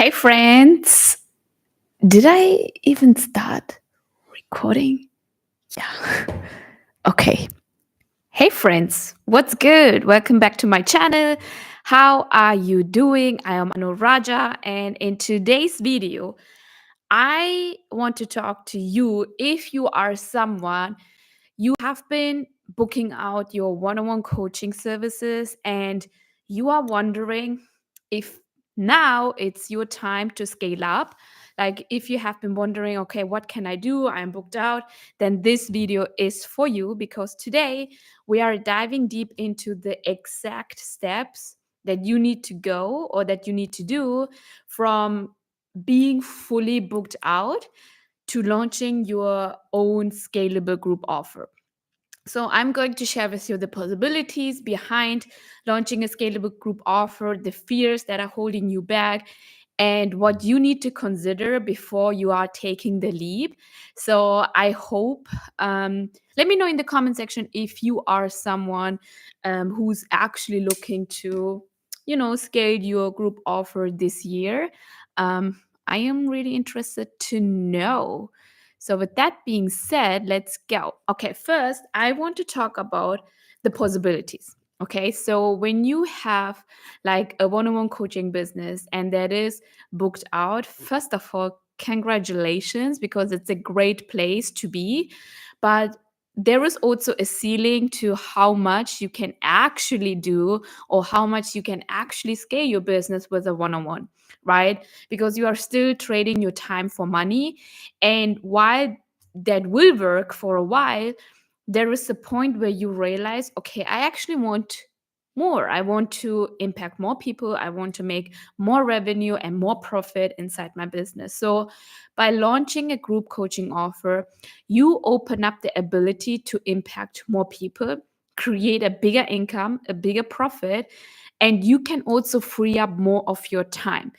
Hey friends, did I even start recording? Yeah. Okay. Hey friends, what's good? Welcome back to my channel. How are you doing? I am Rajah, and in today's video, I want to talk to you if you are someone you have been booking out your one-on-one coaching services and you are wondering if now it's your time to scale up. Like if you have been wondering, okay, what can I do? I'm booked out, then this video is for you because today we are diving deep into the exact steps that you need to go or that you need to do from being fully booked out to launching your own scalable group offer. So, I'm going to share with you the possibilities behind launching a scalable group offer, the fears that are holding you back, and what you need to consider before you are taking the leap. So, I hope, let me know in the comment section if you are someone who's actually looking to, scale your group offer this year. I am really interested to know. So, with that being said, let's go. Okay, first, I want to talk about the possibilities. Okay, so when you have like a one on one coaching business and that is booked out, first of all, congratulations because it's a great place to be. But there is also a ceiling to how much you can actually do or how much you can actually scale your business with a one on one, right? Because you are still trading your time for money. And while that will work for a while, there is a point where you realize, okay, I actually want more. I want to impact more people. I want to make more revenue and more profit inside my business. So, by launching a group coaching offer, you open up the ability to impact more people, create a bigger income, a bigger profit, and you can also free up more of your time.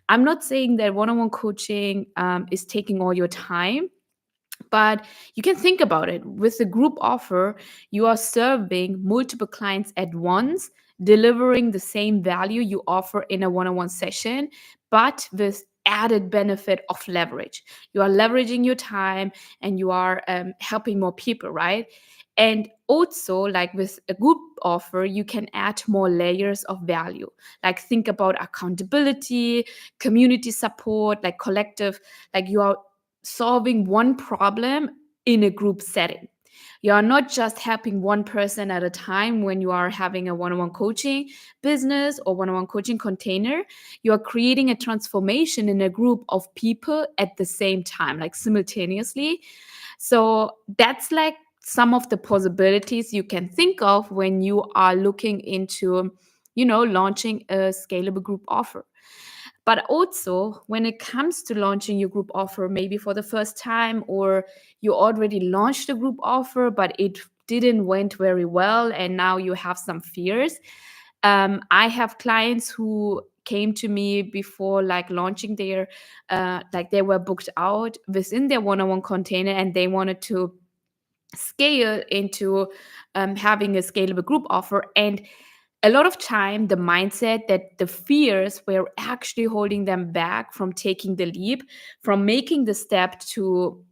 I'm not saying that one on one coaching is taking all your time, but you can think about it. With the group offer, you are serving multiple clients at once, delivering the same value you offer in a one on one session, but with added benefit of leverage. You are leveraging your time and you are helping more people, right? And also, like with a group offer, you can add more layers of value. Like, think about accountability, community support, like collective, like you are solving one problem in a group setting. You are not just helping one person at a time when you are having a one on one coaching business or one on one coaching container. You are creating a transformation in a group of people at the same time, like simultaneously. So that's like some of the possibilities you can think of when you are looking into, launching a scalable group offer. But also, when it comes to launching your group offer, maybe for the first time, or you already launched a group offer, but it didn't went very well, and now you have some fears. I have clients who came to me before like launching their, like they were booked out within their one-on-one container, and they wanted to scale into having a scalable group offer. And a lot of time the mindset that the fears were actually holding them back from taking the leap, from making the step to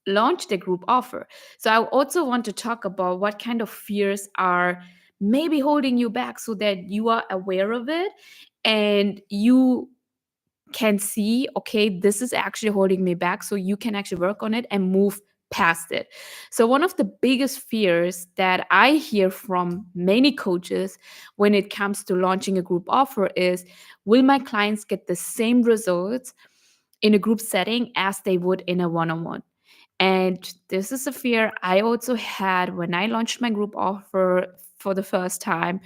launch the group offer. So I also want to talk about what kind of fears are maybe holding you back so that you are aware of it and you can see, okay, this is actually holding me back. So you can actually work on it and move past it. So, one of the biggest fears that I hear from many coaches when it comes to launching a group offer is, will my clients get the same results in a group setting as they would in a one on one? And this is a fear I also had when I launched my group offer for the first time.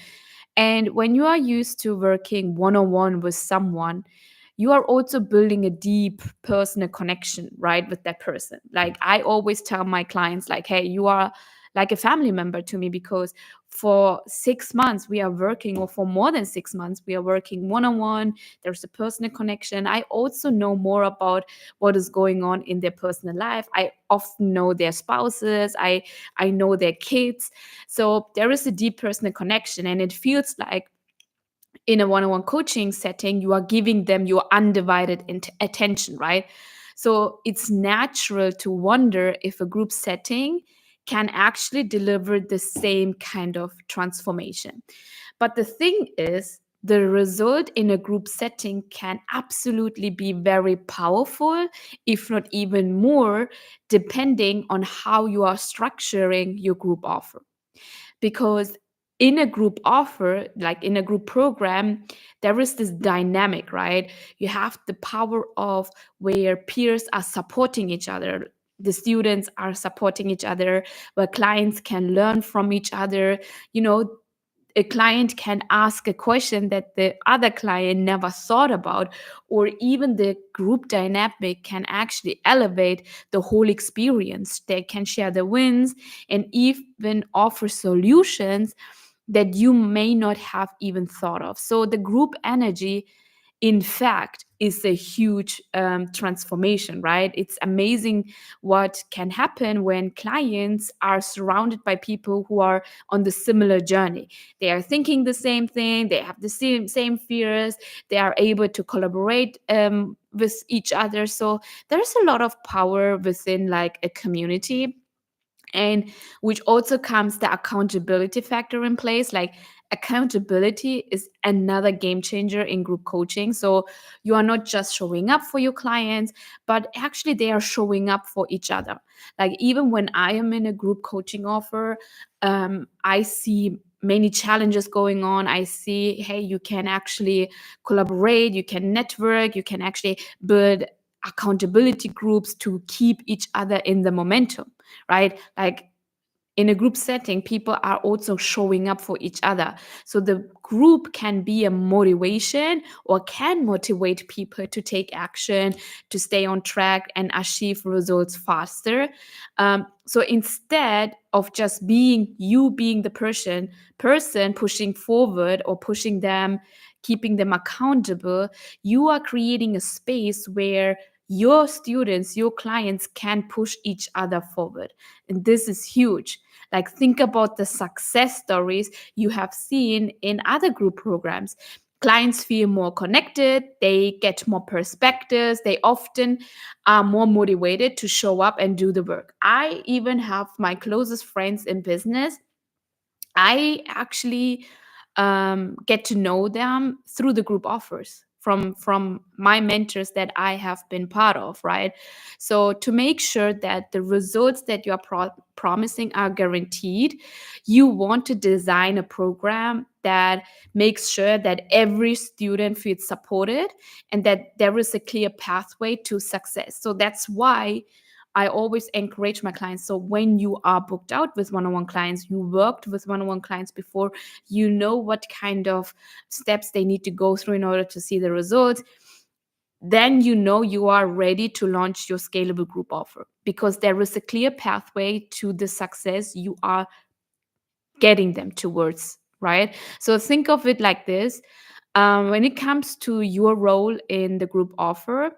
And when you are used to working one on one with someone, you are also building a deep personal connection, right, with that person. Like I always tell my clients, like, hey, you are like a family member to me because for 6 months we are working, or for more than 6 months, we are working one on one. There's a personal connection. I also know more about what is going on in their personal life. I often know their spouses. I know their kids. So there is a deep personal connection, and it feels like In a one-on-one coaching setting, you are giving them your undivided attention, right? So it's natural to wonder if a group setting can actually deliver the same kind of transformation. But the thing is, the result in a group setting can absolutely be very powerful, if not even more, depending on how you are structuring your group offer. Because in a group offer, like in a group program, there is this dynamic, right? You have the power of where peers are supporting each other, the students are supporting each other, where clients can learn from each other. You know, a client can ask a question that the other client never thought about, or even the group dynamic can actually elevate the whole experience. They can share the wins and even offer solutions that you may not have even thought of. So the group energy, in fact, is a huge transformation, right? It's amazing what can happen when clients are surrounded by people who are on the similar journey. They are thinking the same thing, they have the same fears, they are able to collaborate with each other. So there's a lot of power within like a community, and which also comes the accountability factor in place. Like, accountability is another game changer in group coaching. So you are not just showing up for your clients, but actually they are showing up for each other. Like, even when I am in a group coaching offer, I see many challenges going on. I see, hey, you can actually collaborate, you can network, you can actually build accountability groups to keep each other in the momentum, right? Like, in a group setting, people are also showing up for each other. So the group can be a motivation, or can motivate people to take action, to stay on track and achieve results faster. So instead of just being the person pushing forward or pushing them, keeping them accountable, you are creating a space where your students, your clients can push each other forward. And this is huge. Like, think about the success stories you have seen in other group programs. Clients feel more connected, they get more perspectives, they often are more motivated to show up and do the work. I even have my closest friends in business. I actually get to know them through the group offers from my mentors that I have been part of, right? So to make sure that the results that you are promising are guaranteed, you want to design a program that makes sure that every student feels supported and that there is a clear pathway to success. So that's why I always encourage my clients. So when you are booked out with one-on-one clients, you worked with one-on-one clients before, you know what kind of steps they need to go through in order to see the results. Then you know you are ready to launch your scalable group offer, because there is a clear pathway to the success you are getting them towards, right? So think of it like this. When it comes to your role in the group offer,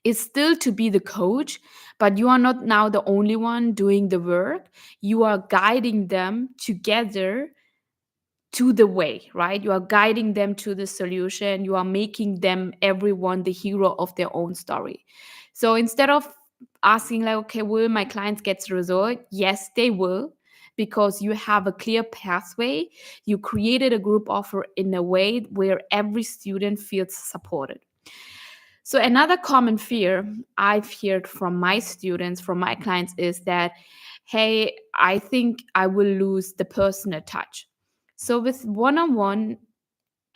is still to be the coach, but you are not now the only one doing the work. You are guiding them together to the way, right? You are guiding them to the solution. You are making them, everyone, the hero of their own story. So instead of asking, like, okay, will my clients get the result? Yes, they will, because you have a clear pathway. You created a group offer in a way where every student feels supported. So another common fear I've heard from my students, from my clients, is that, hey, I think I will lose the personal touch. So with one-on-one,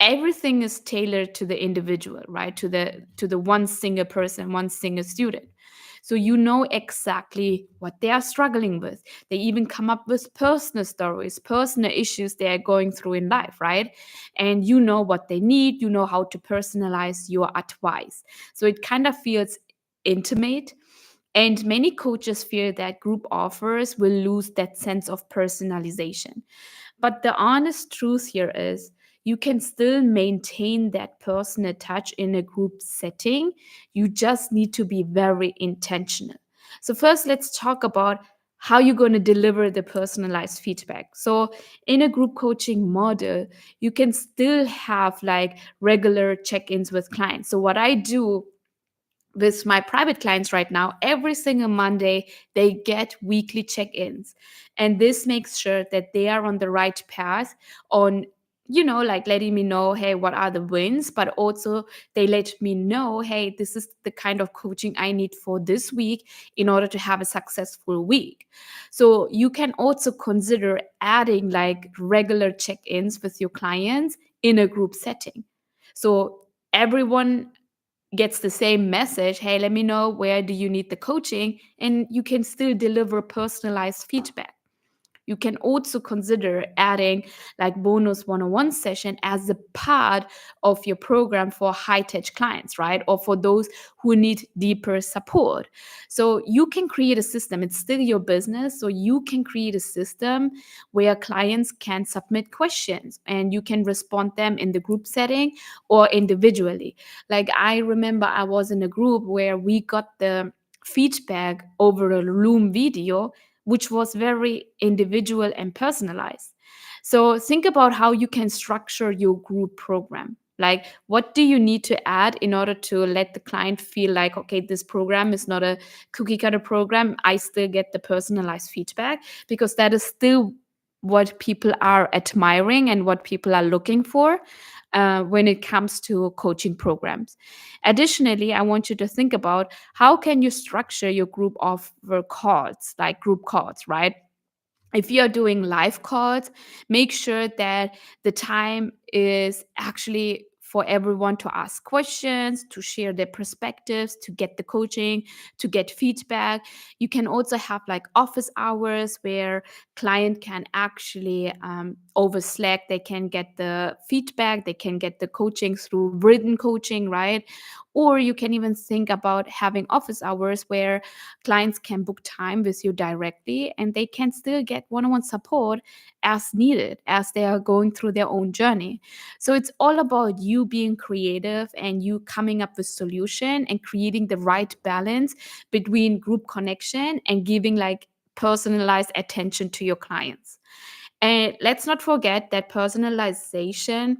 everything is tailored to the individual, right? To the one single person, one single student. So you know exactly what they are struggling with. They even come up with personal stories, personal issues they are going through in life, right? And you know what they need, you know how to personalize your advice. So it kind of feels intimate. And many coaches fear that group offers will lose that sense of personalization. But the honest truth here is, you can still maintain that personal touch in a group setting. You just need to be very intentional. So, first, let's talk about how you're going to deliver the personalized feedback. So in a group coaching model, you can still have like regular check-ins with clients. So what I do with my private clients right now, every single Monday they get weekly check-ins, and this makes sure that they are on the right path on, like letting me know, hey, what are the wins, but also they let me know, hey, this is the kind of coaching I need for this week in order to have a successful week. So you can also consider adding like regular check-ins with your clients in a group setting, so everyone gets the same message. Hey, let me know, where do you need the coaching, and you can still deliver personalized feedback. You can also consider adding like bonus one-on-one session as a part of your program for high touch clients, right? Or for those who need deeper support. So you can create a system. It's still your business. So you can create a system where clients can submit questions and you can respond them in the group setting or individually. Like I remember I was in a group where we got the feedback over a Loom video, which was very individual and personalized. So think about how you can structure your group program. Like, what do you need to add in order to let the client feel like, okay, this program is not a cookie cutter program. I still get the personalized feedback, because that is still what people are admiring and what people are looking for when it comes to coaching programs. Additionally, I want you to think about how can you structure your group of calls, like group calls, right? If you're doing live calls, make sure that the time is actually for everyone to ask questions, to share their perspectives, to get the coaching, to get feedback. You can also have like office hours where client can actually over Slack, they can get the feedback, they can get the coaching through written coaching, right? Or you can even think about having office hours where clients can book time with you directly and they can still get one-on-one support as needed as they are going through their own journey. So it's all about you being creative and you coming up with solution and creating the right balance between group connection and giving like personalized attention to your clients. And let's not forget that personalization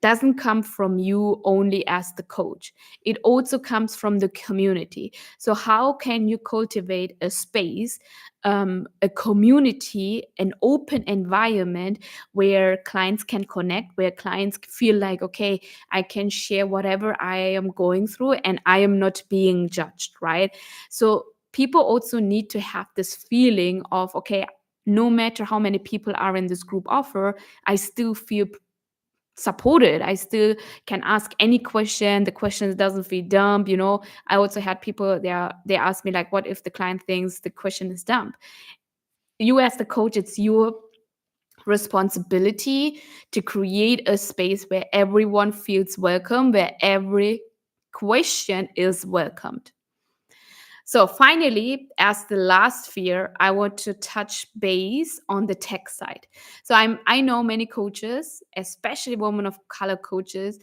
doesn't come from you only as the coach. It also comes from the community. So, how can you cultivate a space, a community, an open environment where clients can connect, where clients feel like, okay, I can share whatever I am going through and I am not being judged, right? So, people also need to have this feeling of, okay, no matter how many people are in this group offer, I still feel supported. I still can ask any question. The question doesn't feel dumb. I also had people they ask me like, what if the client thinks the question is dumb? You as the coach, it's your responsibility to create a space where everyone feels welcome, where every question is welcomed. So finally, as the last fear, I want to touch base on the tech side. So I know many coaches, especially women of color coaches,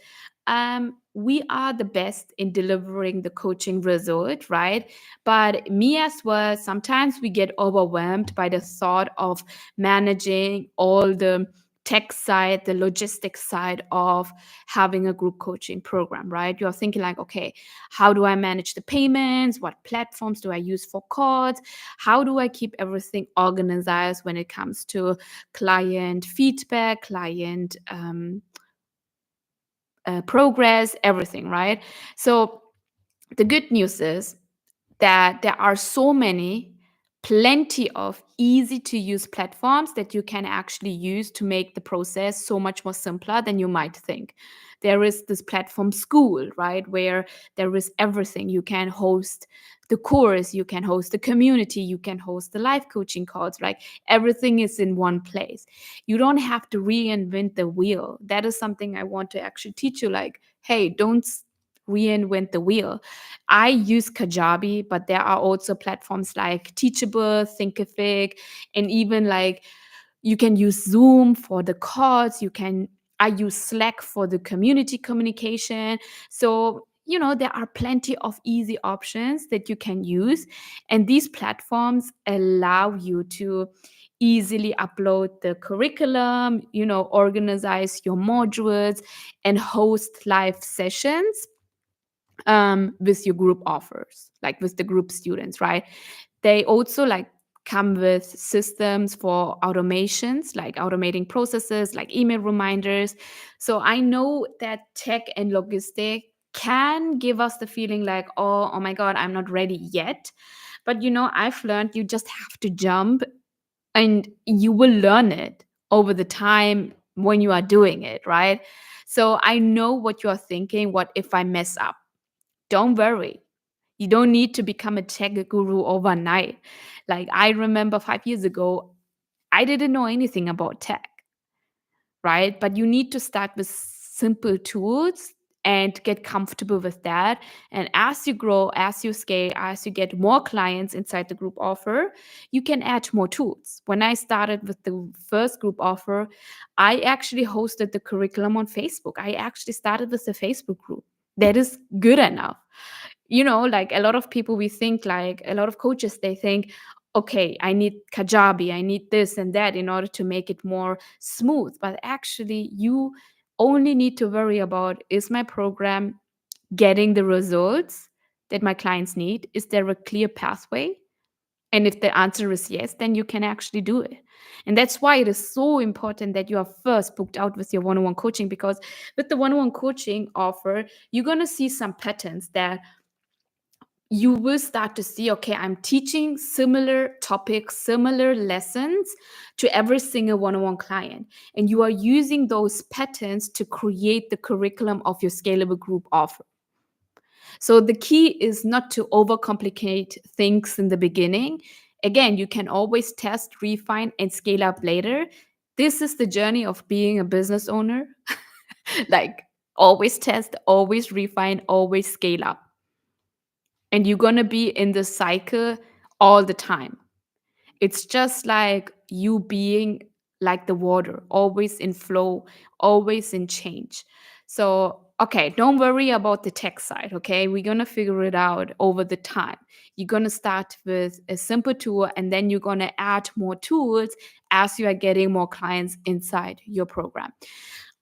we are the best in delivering the coaching result, right? But me as well, sometimes we get overwhelmed by the thought of managing all the tech side, the logistics side of having a group coaching program, right? You're thinking like, okay, how do I manage the payments? What platforms do I use for calls? How do I keep everything organized when it comes to client feedback, client progress, everything, right? So the good news is that there are so many, plenty of easy to use platforms that you can actually use to make the process so much more simpler than you might think. There is this platform School, right, where there is everything. You can host the course, you can host the community, you can host the live coaching calls, right? Everything is in one place. You don't have to reinvent the wheel. That is something I want to actually teach you, like, hey, don't reinvent the wheel. I use Kajabi, but there are also platforms like Teachable, Thinkific, and even like you can use Zoom for the calls. I use Slack for the community communication. So there are plenty of easy options that you can use. And these platforms allow you to easily upload the curriculum, organize your modules, and host live sessions with your group offers, like with the group students, right? They also like come with systems for automations, like automating processes, like email reminders. So I know that tech and logistic can give us the feeling like, oh my God, I'm not ready yet. But I've learned you just have to jump and you will learn it over the time when you are doing it, right? So I know what you're thinking. What if I mess up? Don't worry. You don't need to become a tech guru overnight. Like I remember 5 years ago, I didn't know anything about tech, right? But you need to start with simple tools and get comfortable with that. And as you grow, as you scale, as you get more clients inside the group offer, you can add more tools. When I started with the first group offer, I actually hosted the curriculum on Facebook. I actually started with a Facebook group. That is good enough. Like a lot of people, we think like a lot of coaches, they think, okay, I need Kajabi, I need this and that in order to make it more smooth. But actually, you only need to worry about, is my program getting the results that my clients need? Is there a clear pathway? And if the answer is yes, then you can actually do it. And that's why it is so important that you are first booked out with your one on one coaching, because with the one on one coaching offer, you're going to see some patterns that you will start to see, okay, I'm teaching similar topics, similar lessons to every single one on one client. And you are using those patterns to create the curriculum of your scalable group offer. So the key is not to overcomplicate things in the beginning. Again, you can always test, refine, and scale up later. This is the journey of being a business owner. Like, always test, always refine, always scale up. And you're going to be in the cycle all the time. It's just like you being like the water, always in flow, always in change. So, okay, don't worry about the tech side, okay? We're going to figure it out over the time. You're going to start with a simple tool, and then you're going to add more tools as you are getting more clients inside your program.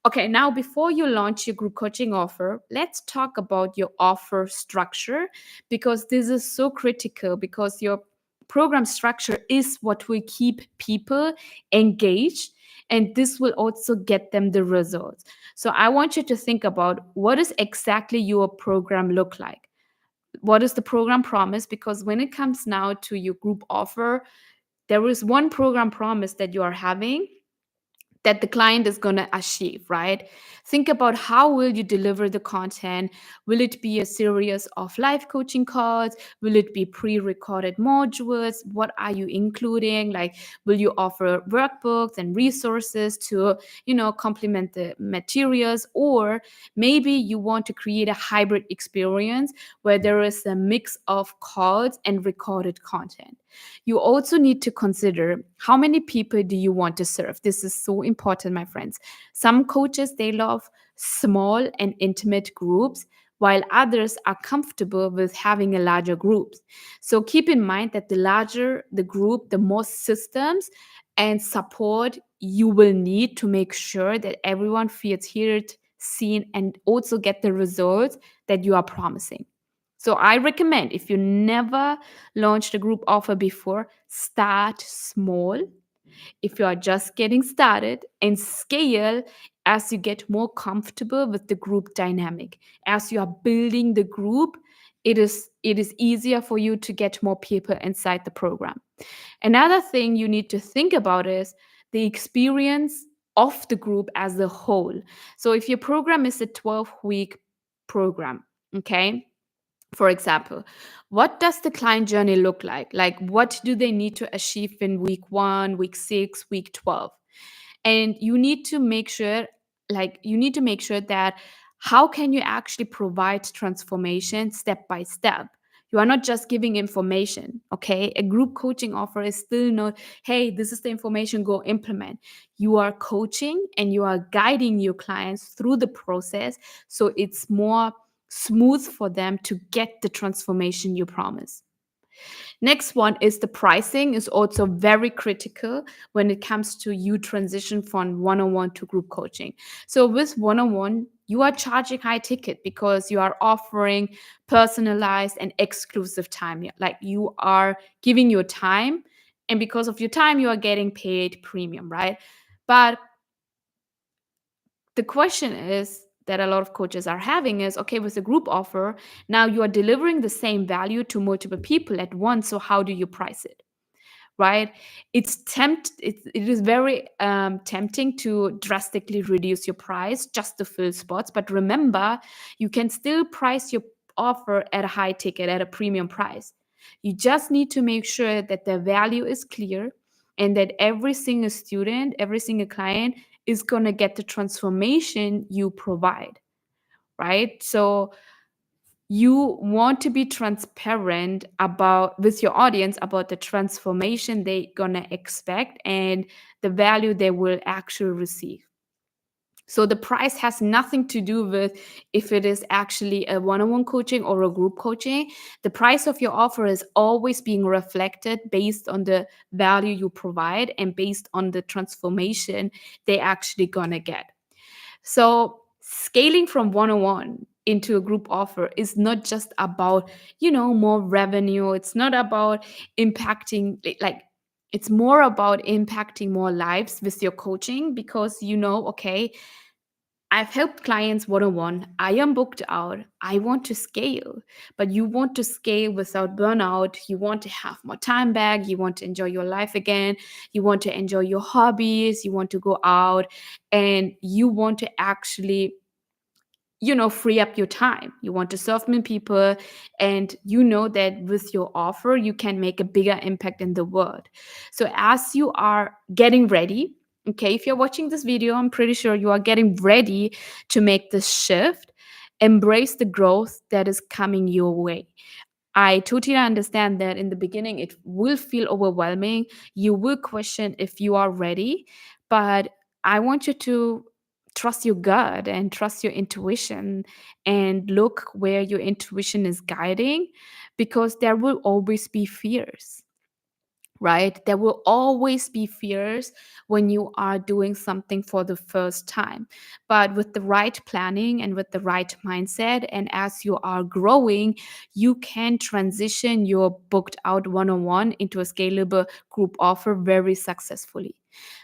Okay, now before you launch your group coaching offer, let's talk about your offer structure, because this is so critical, because your program structure is what will keep people engaged, and this will also get them the results. So I want you to think about, what does exactly your program look like? What is the program promise? Because when it comes now to your group offer, there is one program promise that you are having that the client is going to achieve, right? Think about, how will you deliver the content? Will it be a series of live coaching calls? Will it be pre-recorded modules? What are you including? Like, will you offer workbooks and resources to, complement the materials? Or maybe you want to create a hybrid experience where there is a mix of calls and recorded content. You also need to consider, how many people do you want to serve? This is so important, my friends. Some coaches, they love small and intimate groups, while others are comfortable with having a larger group. So keep in mind that the larger the group, the more systems and support you will need to make sure that everyone feels heard, seen, and also get the results that you are promising. So I recommend, if you never launched a group offer before, start small. If you are just getting started, and scale as you get more comfortable with the group dynamic. As you are building the group, it is easier for you to get more people inside the program. Another thing you need to think about is the experience of the group as a whole. So if your program is a 12-week program, okay? For example, what does the client journey look like? Like, what do they need to achieve in week 1, week 6, week 12? And you need to make sure that, how can you actually provide transformation step by step? You are not just giving information, okay? A group coaching offer is still not, hey, this is the information, go implement. You are coaching and you are guiding your clients through the process, so it's more smooth for them to get the transformation you promise. Next one is the pricing is also very critical when it comes to you transition from one-on-one to group coaching. So with one-on-one, you are charging high ticket because you are offering personalized and exclusive time. Like you are giving your time, and because of your time, you are getting paid premium, right? But the question is that a lot of coaches are having is, okay, with a group offer, now you are delivering the same value to multiple people at once. So how do you price it? Right? It is very tempting to drastically reduce your price just to fill spots. But remember, you can still price your offer at a high ticket, at a premium price. You just need to make sure that the value is clear and that every single student, every single client is going to get the transformation you provide, right? So you want to be transparent about with your audience about the transformation they're gonna expect and the value they will actually receive. So the price has nothing to do with if it is actually a one-on-one coaching or a group coaching. The price of your offer is always being reflected based on the value you provide and based on the transformation they actually gonna get. So scaling from one-on-one into a group offer is not just about, more revenue. It's not about impacting like it's more about impacting more lives with your coaching because okay, I've helped clients one-on-one. I am booked out. I want to scale, but you want to scale without burnout. You want to have more time back. You want to enjoy your life again. You want to enjoy your hobbies. You want to go out and you want to actually free up your time. You want to serve more people, and you know that with your offer, you can make a bigger impact in the world. So, as you are getting ready, okay, if you're watching this video, I'm pretty sure you are getting ready to make this shift. Embrace the growth that is coming your way. I totally understand that in the beginning it will feel overwhelming. You will question if you are ready, but I want you to trust your gut and trust your intuition and look where your intuition is guiding because there will always be fears, right? There will always be fears when you are doing something for the first time. But with the right planning and with the right mindset, and as you are growing, you can transition your booked out one on one into a scalable group offer very successfully.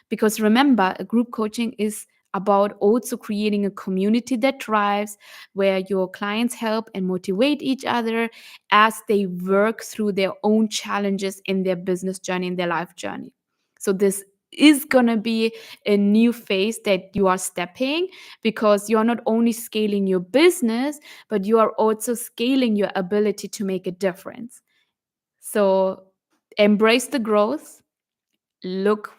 Because remember, a group coaching is about also creating a community that thrives, where your clients help and motivate each other as they work through their own challenges in their business journey, in their life journey. So, this is going to be a new phase that you are stepping because you're not only scaling your business, but you are also scaling your ability to make a difference. So, embrace the growth, look,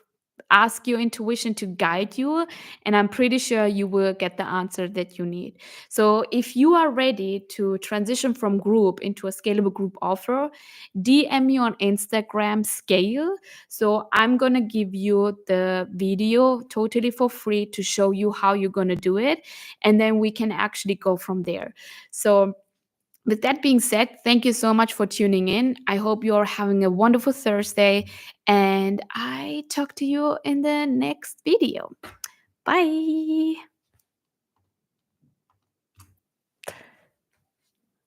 ask your intuition to guide you, and I'm pretty sure you will get the answer that you need. So if you are ready to transition from group into a scalable group offer, DM me on Instagram scale. So I'm going to give you the video totally for free to show you how you're going to do it, and then we can actually go from there. So with that being said, thank you so much for tuning in. I hope you're having a wonderful Thursday, and I talk to you in the next video. Bye.